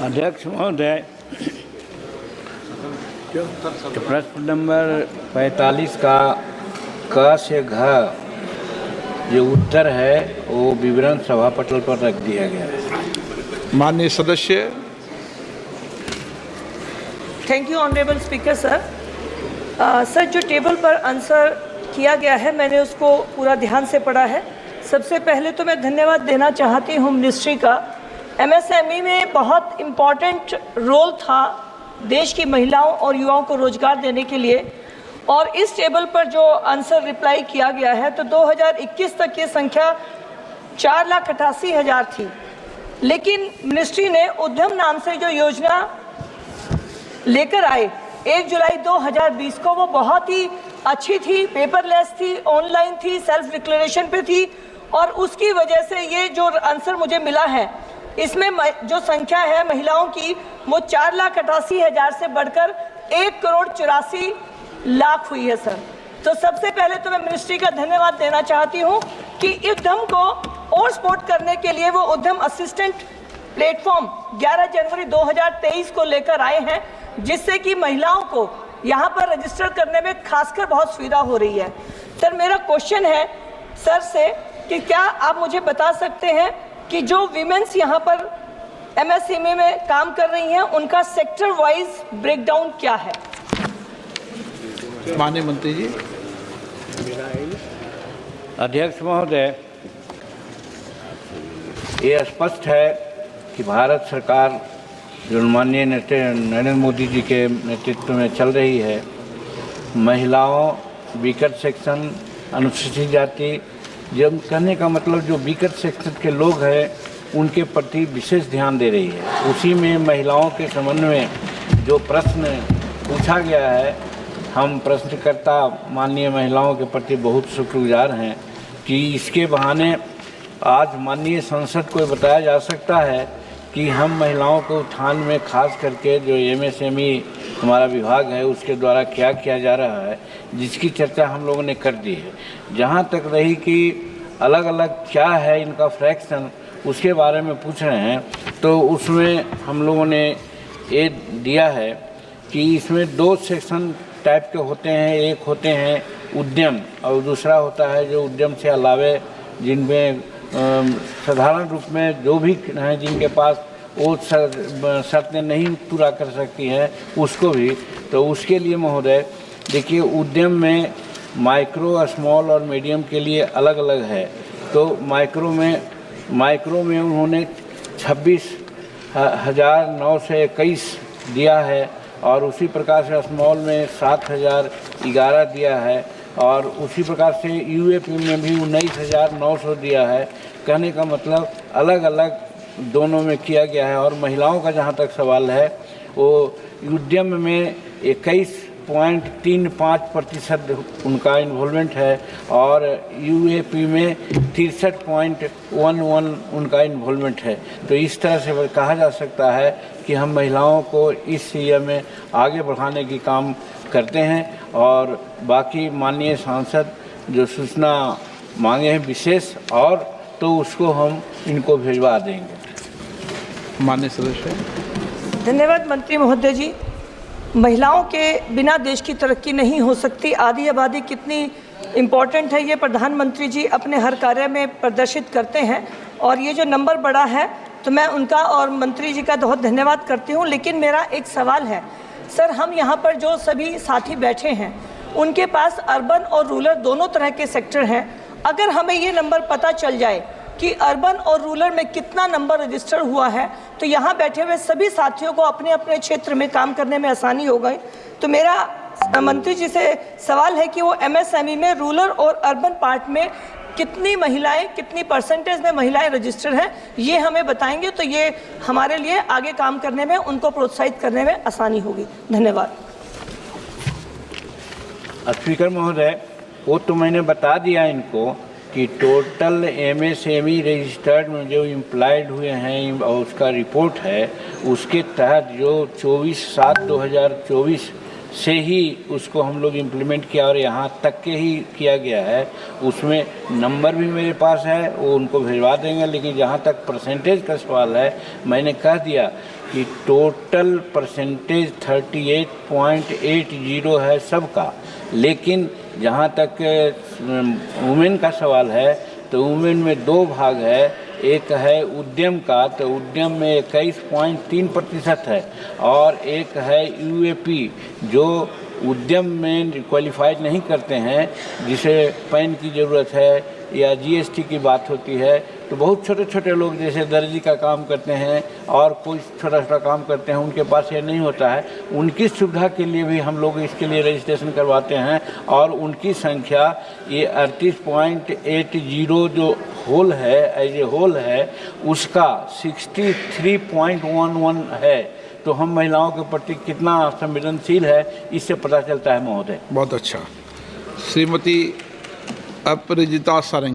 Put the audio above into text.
अध्यक्ष महोदय, प्रश्न नंबर 45 का क से घ जो उत्तर है वो विवरण सभा पटल पर रख दिया गया है। माननीय सदस्य। Thank you honourable speaker sir. Sir, जो टेबल पर आंसर किया गया है मैंने उसको पूरा ध्यान से पढ़ा है। सबसे पहले तो मैं धन्यवाद देना चाहती हूँ मिनिस्ट्री का। एमएसएमई में बहुत इम्पॉर्टेंट रोल था देश की महिलाओं और युवाओं को रोजगार देने के लिए, और इस टेबल पर जो आंसर रिप्लाई किया गया है तो 2021 तक ये संख्या 4,88,000 थी, लेकिन मिनिस्ट्री ने उद्यम नाम से जो योजना लेकर आए 1 जुलाई 2020 को, वो बहुत ही अच्छी थी, पेपरलेस थी, ऑनलाइन थी, सेल्फ डिक्लेरेशन पे थी, और उसकी वजह से ये जो आंसर मुझे मिला है इसमें जो संख्या है महिलाओं की वो 4,88,000 से बढ़कर 1,84,00,000 हुई है सर। तो सबसे पहले तो मैं मिनिस्ट्री का धन्यवाद देना चाहती हूँ कि उद्यम को और सपोर्ट करने के लिए वो उद्यम असिस्टेंट प्लेटफॉर्म 11 जनवरी 2023 को लेकर आए हैं, जिससे कि महिलाओं को यहाँ पर रजिस्टर करने में खासकर बहुत सुविधा हो रही है। सर, मेरा क्वेश्चन है सर से कि क्या आप मुझे बता सकते हैं कि जो विमेंस यहाँ पर एमएसएमई में काम कर रही हैं उनका सेक्टर वाइज ब्रेकडाउन क्या है? माननीय मंत्री जी। अध्यक्ष महोदय, ये स्पष्ट है कि भारत सरकार जो माननीय नरेंद्र मोदी जी के नेतृत्व में चल रही है, महिलाओं, वीकर सेक्शन, अनुसूचित जाति, जब कहने का मतलब जो वीकर सेक्शन के लोग हैं उनके प्रति विशेष ध्यान दे रही है। उसी में महिलाओं के संबंध में जो प्रश्न पूछा गया है, हम प्रश्नकर्ता माननीय महिलाओं के प्रति बहुत शुक्रगुजार हैं कि इसके बहाने आज माननीय संसद को बताया जा सकता है कि हम महिलाओं को उत्थान में खास करके जो एमएसएमई हमारा विभाग है उसके द्वारा क्या किया जा रहा है, जिसकी चर्चा हम लोगों ने कर दी है। जहाँ तक रही कि अलग अलग क्या है इनका फ्रैक्शन, उसके बारे में पूछ रहे हैं, तो उसमें हम लोगों ने ये दिया है कि इसमें 2 सेक्शन टाइप के होते हैं। एक होते हैं उद्यम और दूसरा होता है जो उद्यम से अलावे जिनमें साधारण रूप में जो भी हैं जिनके पास वो शर्तें नहीं पूरा कर सकती हैं उसको भी। तो उसके लिए महोदय देखिए, उद्यम में माइक्रो, स्मॉल और मीडियम के लिए अलग अलग है। तो माइक्रो में उन्होंने 26,921 दिया है, और उसी प्रकार से स्मॉल में 7,011 दिया है, और उसी प्रकार से यूएपी में भी 19,900 दिया है। कहने का मतलब अलग अलग दोनों में किया गया है। और महिलाओं का जहाँ तक सवाल है, वो उद्यम में 21.35% उनका इन्वॉल्वमेंट है, और यूएपी में 63.11 उनका इन्वॉल्वमेंट है। तो इस तरह से कहा जा सकता है कि हम महिलाओं को इस सीए में आगे बढ़ाने की काम करते हैं, और बाकी माननीय सांसद जो सूचना मांगे हैं विशेष, और तो उसको हम इनको भिजवा देंगे। माननीय सदस्य। धन्यवाद मंत्री महोदय जी। महिलाओं के बिना देश की तरक्की नहीं हो सकती। आधी आबादी कितनी इम्पॉर्टेंट है ये प्रधानमंत्री जी अपने हर कार्य में प्रदर्शित करते हैं, और ये जो नंबर बड़ा है तो मैं उनका और मंत्री जी का बहुत धन्यवाद करती हूँ। लेकिन मेरा एक सवाल है सर, हम यहाँ पर जो सभी साथी बैठे हैं उनके पास अर्बन और रूरल दोनों तरह के सेक्टर हैं। अगर हमें ये नंबर पता चल जाए कि अर्बन और रूरल में कितना नंबर रजिस्टर हुआ है, तो यहाँ बैठे हुए सभी साथियों को अपने अपने क्षेत्र में काम करने में आसानी हो गई। तो मेरा मंत्री जी से सवाल है कि वो एमएसएमई में रूरल और अर्बन पार्ट में कितनी महिलाएं, कितनी परसेंटेज में महिलाएं रजिस्टर्ड हैं, ये हमें बताएंगे तो ये हमारे लिए आगे काम करने में, उनको प्रोत्साहित करने में आसानी होगी। धन्यवाद। स्पीकर महोदय, वो तो मैंने बता दिया इनको कि टोटल एमएसएमई रजिस्टर्ड में जो इम्प्लॉयड हुए हैं और उसका रिपोर्ट है, उसके तहत जो 24/7/2024 से ही उसको हम लोग इम्प्लीमेंट किया और यहाँ तक के ही किया गया है। उसमें नंबर भी मेरे पास है, वो उनको भिजवा देंगे। लेकिन जहाँ तक परसेंटेज का सवाल है, मैंने कह दिया कि टोटल परसेंटेज 38.80 है सबका। लेकिन जहाँ तक वुमेन का सवाल है तो वुमेन में दो भाग है। एक है उद्यम का, तो उद्यम में 21.3% है, और एक है यूएपी जो उद्यम में क्वालिफाइड नहीं करते हैं, जिसे पैन की ज़रूरत है या जीएसटी की बात होती है। तो बहुत छोटे छोटे लोग जैसे दर्जी का काम करते हैं और कोई छोटा छोटा काम करते हैं, उनके पास ये नहीं होता है। उनकी सुविधा के लिए भी हम लोग इसके लिए रजिस्ट्रेशन करवाते हैं, और उनकी संख्या ये 38.80 जो होल है, एज ए होल है, उसका 63.11 है। तो हम महिलाओं के प्रति कितना संवेदनशील है, इससे पता चलता है महोदय। बहुत अच्छा। श्रीमती अपराजिता सारंगी।